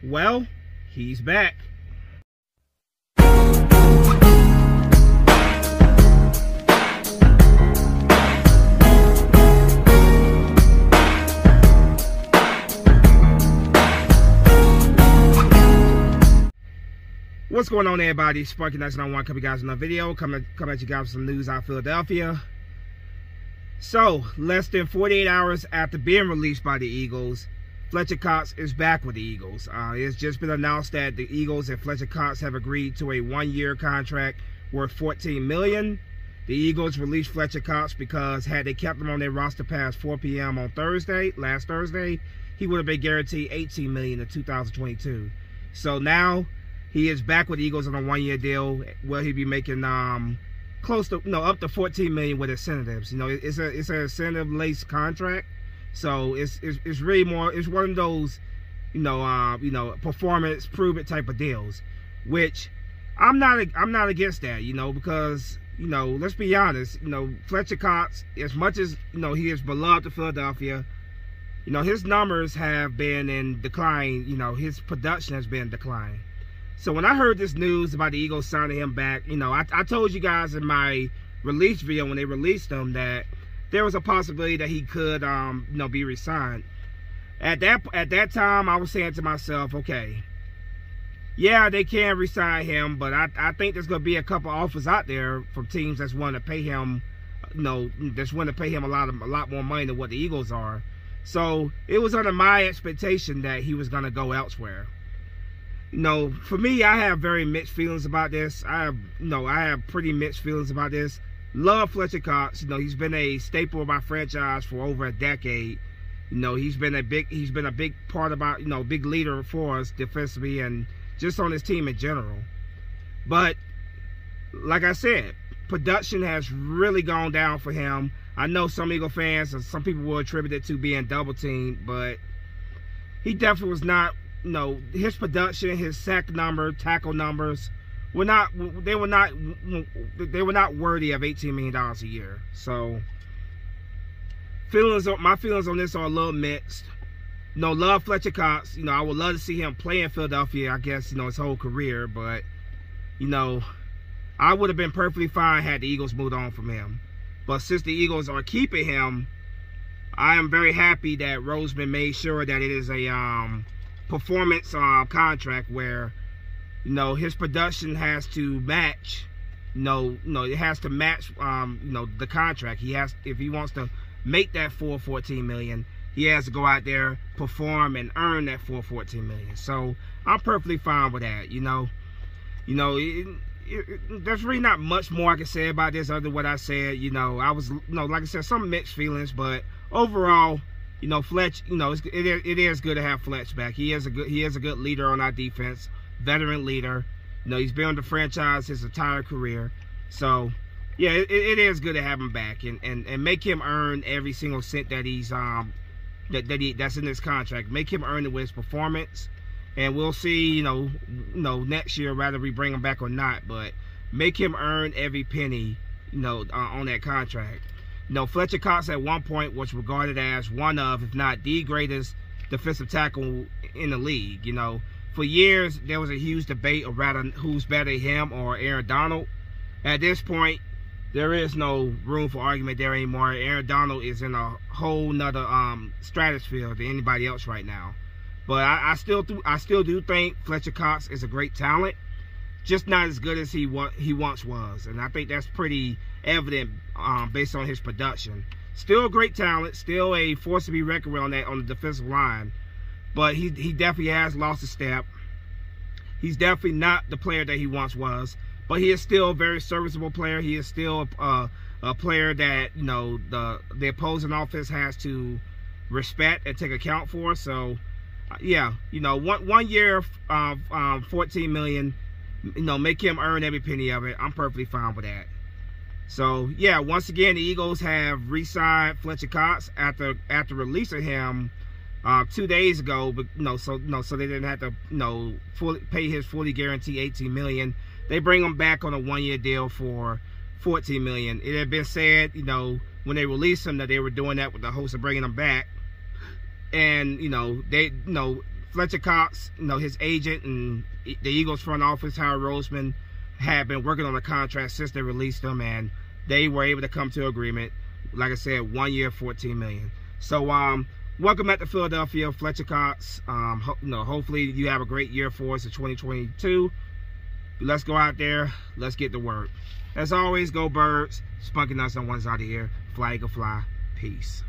Well, he's back. What's going on, everybody? Sparky 991 coming guys in another video. Come at you guys with some news out of Philadelphia. So, less than 48 hours after being released by the Eagles, Fletcher Cox is back with the Eagles. It's just been announced that the Eagles and Fletcher Cox have agreed to a one-year contract worth $14 million. The Eagles released Fletcher Cox because had they kept him on their roster past 4 p.m. on last Thursday, he would have been guaranteed $18 million in 2022. So now he is back with the Eagles on a one-year deal where he'll be making up to $14 million with incentives. You know, it's an incentive-laced contract, so it's really more. It's one of those, performance prove it type of deals, which I'm not against that. Because let's be honest. Fletcher Cox, as much as he is beloved to Philadelphia, his numbers have been in decline. His production has been in decline. So when I heard this news about the Eagles signing him back, I told you guys in my release video when they released him that there was a possibility that he could, be re-signed. At that time, I was saying to myself, okay, yeah, they can re-sign him, but I think there's going to be a couple offers out there from teams that's wanting to pay him, that's wanting to pay him a lot more money than what the Eagles are. So it was under my expectation that he was going to go elsewhere. For me, I have very mixed feelings about this. I have pretty mixed feelings about this. Love Fletcher Cox. He's been a staple of my franchise for over a decade. He's been a big part about, big leader for us defensively and just on his team in general. But like I said, production has really gone down for him. I know some Eagle fans and some people will attribute it to being double teamed, but he definitely was not. His production, his sack number, tackle numbers were not worthy of $18 million a year. So my feelings on this are a little mixed. Love Fletcher Cox. I would love to see him play in Philadelphia, I guess, his whole career, but I would have been perfectly fine had the Eagles moved on from him. But since the Eagles are keeping him, I am very happy that Roseman made sure that it is a performance contract where his production has to match it has to match the contract. If he wants to make that full $14 million, he has to go out there, perform, and earn that full $14 million. So I'm perfectly fine with that. There's really not much more I can say about this other than what I said. I was like I said, some mixed feelings, but overall, Fletch, it is good to have Fletch back. He is a good leader on our defense, veteran leader. He's been on the franchise his entire career. So, yeah, it is good to have him back and make him earn every single cent that he's that's in this contract. Make him earn it with his performance, and we'll see. Next year whether we bring him back or not, but make him earn every penny. On that contract. Fletcher Cox at one point was regarded as one of, if not the greatest defensive tackle in the league. For years there was a huge debate around who's better, him or Aaron Donald. At this point, there is no room for argument there anymore. Aaron Donald is in a whole nother stratosphere than anybody else right now. But I still do think Fletcher Cox is a great talent, just not as good as he once was, and I think that's pretty evident based on his production. Still a great talent, still a force to be reckoned with on the defensive line, but he definitely has lost a step. He's definitely not the player that he once was, but he is still a very serviceable player. He is still a player that the opposing offense has to respect and take account for. So yeah, one year $14 million. Make him earn every penny of it. I'm perfectly fine with that. So yeah, once again, the Eagles have re-signed Fletcher Cox after releasing him 2 days ago. But so they didn't have to pay his fully guaranteed $18 million. They bring him back on a one-year deal for $14 million. It had been said, when they released him, that they were doing that with the hopes of bringing him back. And Fletcher Cox, you know, his agent and the Eagles front office, Howard Roseman, had been working on the contract since they released him, and they were able to come to agreement. Like I said, 1 year, $14 million. So welcome back to Philadelphia, Fletcher Cox. You know, hopefully you have a great year for us in 2022. Let's go out there. Let's get to work. As always, go Birds. Spunky Nuts on one side of here. Fly, Eagle, fly. Peace.